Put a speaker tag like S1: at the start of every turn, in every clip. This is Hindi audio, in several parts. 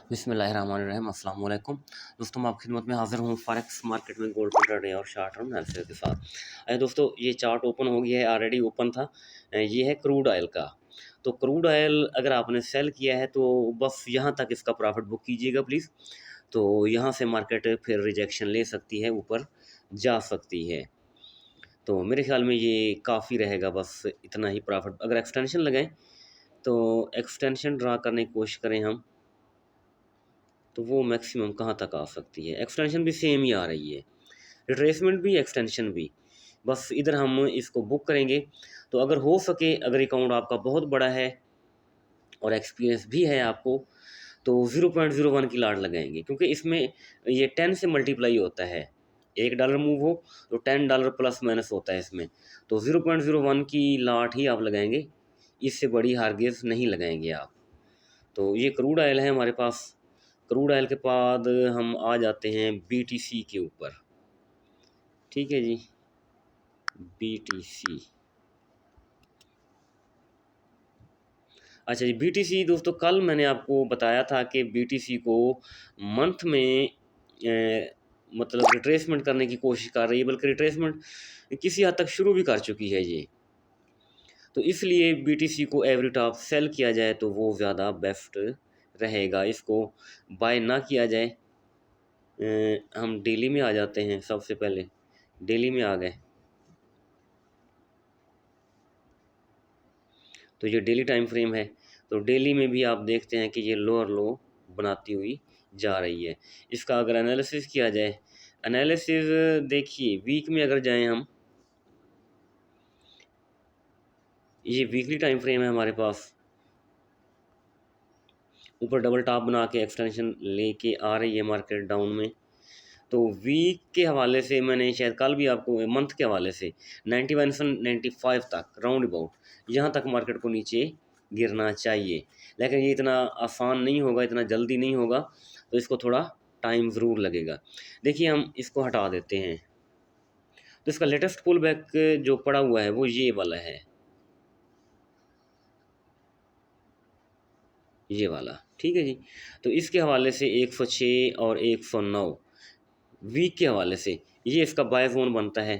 S1: बिस्मिल्लाहिर्रहमानिर्रहीम अस्सलाम वालेकुम दोस्तों, मैं आपकी खिदमत में हाज़िर हूँ फॉरेक्स मार्केट में गोल्ड इंट्राडे और शॉर्ट टर्म एनालिसिस के साथ। दोस्तों, ये चार्ट ओपन हो गया है, ऑलरेडी ओपन था। ये है क्रूड ऑयल का। तो क्रूड ऑयल अगर आपने सेल किया है तो बस यहाँ तक इसका प्रॉफिट बुक कीजिएगा प्लीज़। तो यहाँ से मार्केट फिर रिजेक्शन ले सकती है, ऊपर जा सकती है। तो मेरे ख्याल में ये काफ़ी रहेगा, बस इतना ही प्रॉफिट। अगर एक्सटेंशन लगाएं तो एक्सटेंशन ड्रा करने की कोशिश करें हम, तो वो मैक्सिमम कहाँ तक आ सकती है। एक्सटेंशन भी सेम ही आ रही है, रिट्रेसमेंट भी एक्सटेंशन भी। बस इधर हम इसको बुक करेंगे। तो अगर हो सके, अगर अकाउंट आपका बहुत बड़ा है और एक्सपीरियंस भी है आपको, तो 0.01 की लाट लगाएंगे, क्योंकि इसमें ये 10 से मल्टीप्लाई होता है। $1 मूव हो तो $10 प्लस माइनस होता है इसमें। तो 0.01 की लाट ही आप लगाएंगे, इससे बड़ी हारगेज नहीं लगाएंगे आप। तो ये क्रूड ऑयल है हमारे पास। क्रूड ऑयल के बाद हम आ जाते हैं बीटीसी के ऊपर। ठीक है जी, बीटीसी। अच्छा जी, बीटीसी दोस्तों, कल मैंने आपको बताया था कि बीटीसी को मंथ में मतलब रिट्रेसमेंट करने की कोशिश कर रही है, बल्कि रिट्रेसमेंट किसी हद तक शुरू भी कर चुकी है ये। तो इसलिए बीटीसी को एवरी टॉप सेल किया जाए तो वो ज़्यादा बेस्ट रहेगा। इसको बाय ना किया जाए। हम डेली में आ जाते हैं, सबसे पहले डेली में आ गए। तो ये डेली टाइम फ्रेम है। तो डेली में भी आप देखते हैं कि ये लोअर लो बनाती हुई जा रही है। इसका अगर एनालिसिस किया जाए, एनालिसिस देखिए वीक में अगर जाएं हम, ये वीकली टाइम फ्रेम है हमारे पास। ऊपर डबल टॉप बना के एक्सटेंशन लेके आ रही है मार्केट डाउन में। तो वीक के हवाले से मैंने शायद कल भी आपको, मंथ के हवाले से 91 से 95 तक राउंड अबाउट, यहाँ तक मार्केट को नीचे गिरना चाहिए। लेकिन ये इतना आसान नहीं होगा, इतना जल्दी नहीं होगा, तो इसको थोड़ा टाइम ज़रूर लगेगा। देखिए, हम इसको हटा देते हैं। तो इसका लेटेस्ट पुल बैक जो पड़ा हुआ है वो ये वाला है, ये वाला। ठीक है जी। तो इसके हवाले से 106 और 109 वीक के हवाले से ये इसका बाय जोन बनता है।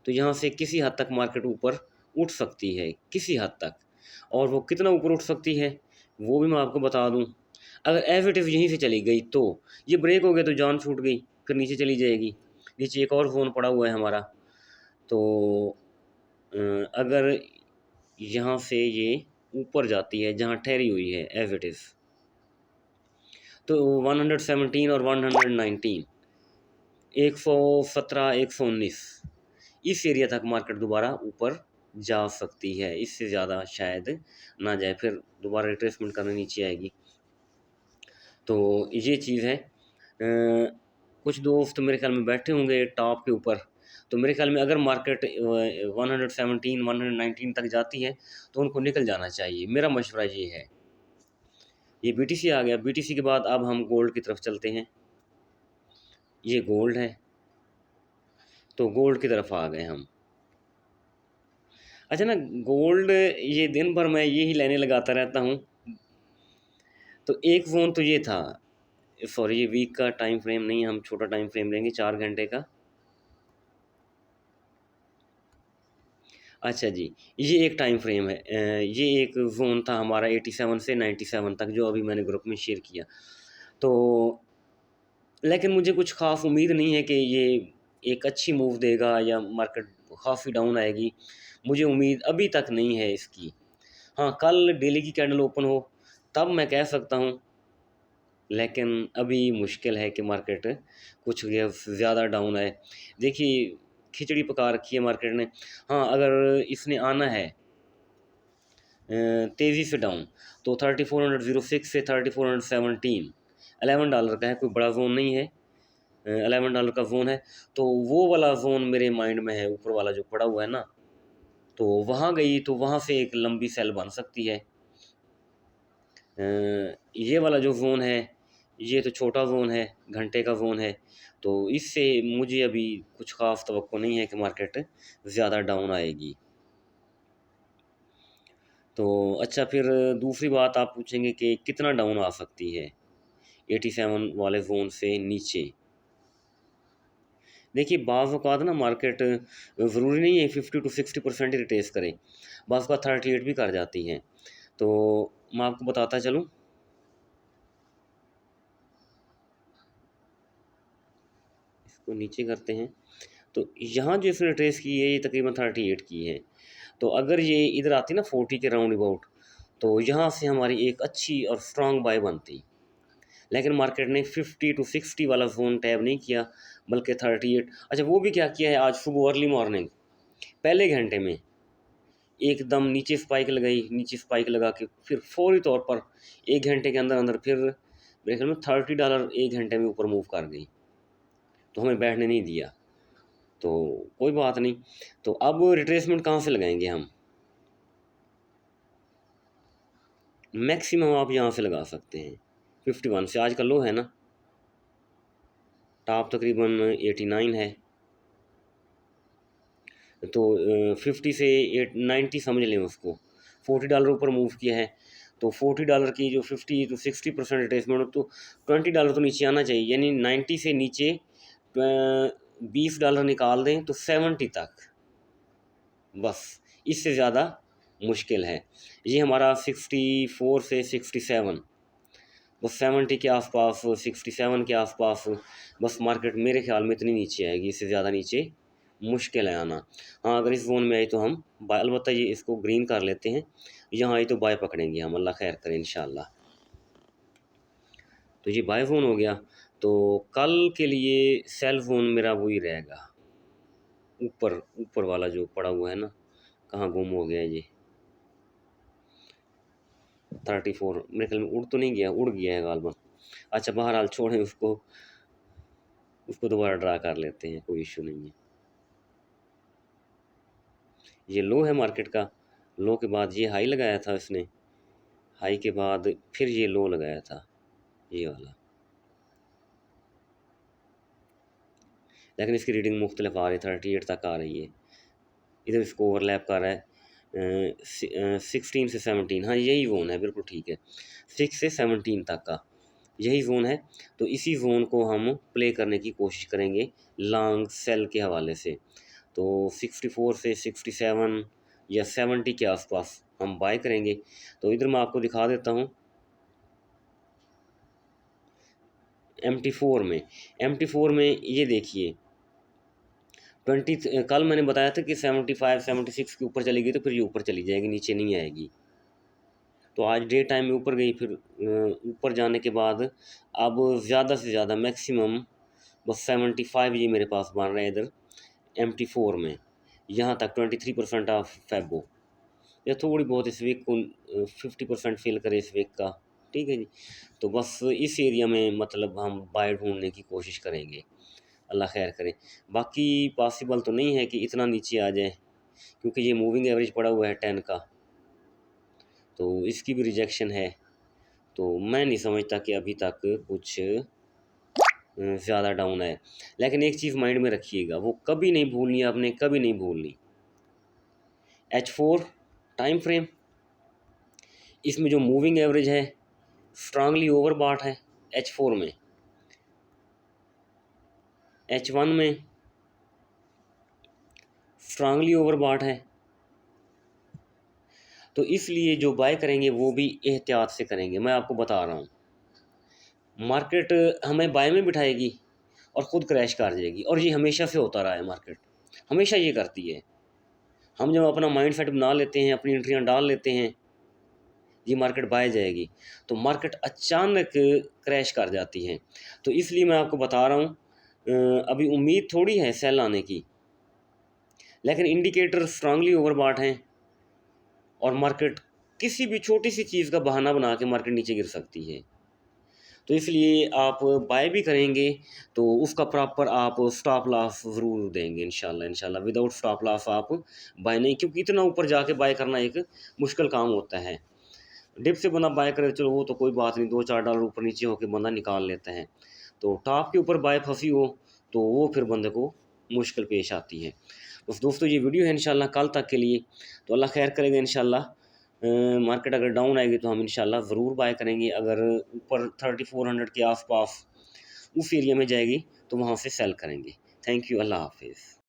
S1: तो यहाँ से किसी हद तक मार्केट ऊपर उठ सकती है, किसी हद तक। और वो कितना ऊपर उठ सकती है वो भी मैं आपको बता दूं। अगर एज इट इज़ यहीं से चली गई तो ये ब्रेक हो गया तो जान छूट गई, फिर नीचे चली जाएगी। नीचे एक और जोन पड़ा हुआ है हमारा। तो अगर यहाँ से ये ऊपर जाती है जहाँ ठहरी हुई है एज इट इज़, तो 117 और 119, 117, 119, इस एरिया तक मार्केट दोबारा ऊपर जा सकती है। इससे ज़्यादा शायद ना जाए, फिर दोबारा रिट्रेसमेंट करने नीचे आएगी। तो ये चीज़ है। कुछ दोस्त मेरे ख्याल में बैठे होंगे टॉप के ऊपर। तो मेरे ख्याल में अगर मार्केट 117, 119 तक जाती है तो उनको निकल जाना चाहिए, मेरा मशवरा ये है। ये बीटीसी आ गया। बीटीसी के बाद अब हम गोल्ड की तरफ चलते हैं। ये गोल्ड है, तो गोल्ड की तरफ आ गए हम। अच्छा ना, गोल्ड ये दिन भर मैं यही लाइनें लगाता रहता हूँ। तो एक ज़ोन तो ये था, सॉरी ये वीक का टाइम फ्रेम नहीं, हम छोटा टाइम फ्रेम लेंगे 4 घंटे का। अच्छा जी, ये एक टाइम फ्रेम है। ये एक ज़ोन था हमारा 87 से 97 तक, जो अभी मैंने ग्रुप में शेयर किया। तो लेकिन मुझे कुछ ख़ास उम्मीद नहीं है कि ये एक अच्छी मूव देगा या मार्केट काफ़ी डाउन आएगी। मुझे उम्मीद अभी तक नहीं है इसकी। हाँ, कल डेली की कैंडल ओपन हो तब मैं कह सकता हूँ, लेकिन अभी मुश्किल है कि मार्केट कुछ ये ज़्यादा डाउन आए। देखिए, खिचड़ी पका रखी है मार्केट ने। हाँ, अगर इसने आना है तेज़ी से डाउन, तो 3406 से 3417, $11 का है, कोई बड़ा जोन नहीं है। $11 का जोन है। तो वो वाला जोन मेरे माइंड में है, ऊपर वाला जो पड़ा हुआ है ना। तो वहाँ गई तो वहाँ से एक लंबी सेल बन सकती है। ये वाला जो ज़ोन है, ये तो छोटा ज़ोन है, घंटे का ज़ोन है। तो इससे मुझे अभी कुछ ख़ास तवक्को नहीं है कि मार्केट ज़्यादा डाउन आएगी। तो अच्छा, फिर दूसरी बात आप पूछेंगे कि कितना डाउन आ सकती है। 87 वाले जोन से नीचे। देखिए बाज़ औक़ात ना मार्केट ज़रूरी नहीं है 50 to 60% ही रिट्रेस करे, बाज़ औक़ात 38 भी कर जाती है। तो मैं आपको बताता चलूँ, इसको नीचे करते हैं। तो यहाँ जो इसने ट्रेस की है ये तकरीबन 38 की है। तो अगर ये इधर आती ना 40 के राउंड अबाउट, तो यहाँ से हमारी एक अच्छी और स्ट्रॉन्ग बाय बनती। लेकिन मार्केट ने 50 to 60 वाला जोन टैब नहीं किया, बल्कि 38। अच्छा वो भी क्या किया है, आज सुबह अर्ली मॉर्निंग पहले घंटे में एकदम नीचे स्पाइक लगाई, नीचे स्पाइक लगा के फिर फौरी तौर पर 1 घंटे के अंदर अंदर फिर मेरे ख्याल में $30 1 घंटे में ऊपर मूव कर गई, तो हमें बैठने नहीं दिया। तो कोई बात नहीं। तो अब रिट्रेसमेंट कहाँ से लगाएंगे हम? मैक्सिमम आप यहाँ से लगा सकते हैं 51 से, आज का लो है ना, टॉप तकरीबन 89 है, तो 50 से 90 समझ लें उसको, $40 ऊपर मूव किया है। तो $40 की जो 50 to 60% रिट्रेसमेंट हो, तो $20 तो नीचे आना चाहिए, यानी 90 से नीचे $20 निकाल दें तो 70 तक, बस इससे ज़्यादा मुश्किल है। ये हमारा 64 से 67, बस 70 के आसपास, 67 के आसपास, बस मार्केट मेरे ख्याल में इतनी नीचे आएगी, इससे ज़्यादा नीचे मुश्किल है आना। हाँ अगर इस जोन में आई तो हम बाय, अलबत्ता ये इसको ग्रीन कर लेते हैं, यहाँ आई तो बाय पकड़ेंगे हम, अल्लाह खैर करें इंशाल्लाह। तो ये बाय जोन हो गया। तो कल के लिए सेल जोन मेरा वही रहेगा, ऊपर ऊपर वाला जो पड़ा हुआ है ना, कहाँ गुम हो गया ये, 34 मेरे ख्याल में उड़ तो नहीं गया, उड़ गया है गालबन। अच्छा बहरहाल छोड़ें उसको, उसको दोबारा ड्रा कर लेते हैं, कोई इशू नहीं है। ये लो है मार्केट का, लो के बाद ये हाई लगाया था इसने, हाई के बाद फिर ये लो लगाया था, ये वाला, लेकिन इसकी रीडिंग मुख्तलिफ आ रही है, 38 तक आ रही है। इधर इसको ओवरलैप कर रहा है 16 से 17, हाँ यही जोन है, बिल्कुल ठीक है, 6 से 17 तक का यही जोन है। तो इसी जोन को हम प्ले करने की कोशिश करेंगे लॉन्ग सेल के हवाले से। तो 64 से 67 या 70 के आसपास हम बाय करेंगे। तो इधर मैं आपको दिखा देता हूँ MT4 में ये देखिए 20, कल मैंने बताया था कि 75 76 के ऊपर चली गई तो फिर ये ऊपर चली जाएगी, नीचे नहीं आएगी। तो आज डे टाइम में ऊपर गई, फिर ऊपर जाने के बाद अब ज़्यादा से ज़्यादा मैक्सिमम बस 75 ये मेरे पास बन रहा है इधर MT4 में, यहाँ तक 23% ऑफ फेबो, या थोड़ी बहुत इस वीक को 50% फिल करे इस वीक का, ठीक है जी। तो बस इस एरिया में मतलब हम बाय ढूंढने की कोशिश करेंगे, अल्लाह खैर करे। बाकी पॉसिबल तो नहीं है कि इतना नीचे आ जाए, क्योंकि ये मूविंग एवरेज पड़ा हुआ है 10 का, तो इसकी भी रिजेक्शन है। तो मैं नहीं समझता कि अभी तक कुछ ज़्यादा डाउन है। लेकिन एक चीज़ माइंड में रखिएगा, वो कभी नहीं भूलनी, आपने कभी नहीं भूलनी, H4 टाइम फ्रेम, इसमें जो मूविंग एवरेज है स्ट्रांगली ओवरबॉट है H4 में, H1 में स्ट्रांगली ओवरबॉट है। तो इसलिए जो बाय करेंगे वो भी एहतियात से करेंगे, मैं आपको बता रहा हूँ। मार्केट हमें बाय में बिठाएगी और ख़ुद क्रैश कर जाएगी, और ये हमेशा से होता रहा है, मार्केट हमेशा ये करती है। हम जब अपना माइंड सेट बना लेते हैं, अपनी एंट्रियाँ डाल लेते हैं, ये मार्केट बाय जाएगी, तो मार्केट अचानक क्रैश कर जाती है। तो इसलिए मैं आपको बता रहा हूँ अभी उम्मीद थोड़ी है सेल आने की, लेकिन इंडिकेटर स्ट्रांगली ओवरबॉट हैं और मार्केट किसी भी छोटी सी चीज़ का बहाना बना के मार्केट नीचे गिर सकती है। तो इसलिए आप बाय भी करेंगे तो उसका प्रॉपर आप स्टॉप लॉस ज़रूर देंगे इंशाल्लाह। विदाउट स्टॉप लॉस आप बाय नहीं, क्योंकि इतना ऊपर जाके बाय करना एक मुश्किल काम होता है। डिप से बंदा बाय करे चलो वो तो कोई बात नहीं, $2-4 ऊपर नीचे होकर बंदा निकाल लेता है। तो टॉप के ऊपर बाय फंसी हो तो वो फिर बंदे को मुश्किल पेश आती है। बस दोस्तों ये वीडियो है इंशाल्लाह कल तक के लिए, तो अल्लाह खैर करेगा इंशाल्लाह। मार्केट अगर डाउन आएगी तो हम इंशाल्लाह ज़रूर बाय करेंगे। अगर ऊपर 3400 के आसपास उस एरिया में जाएगी तो वहाँ से सेल करेंगे। थैंक यू, अल्लाह हाफिज़।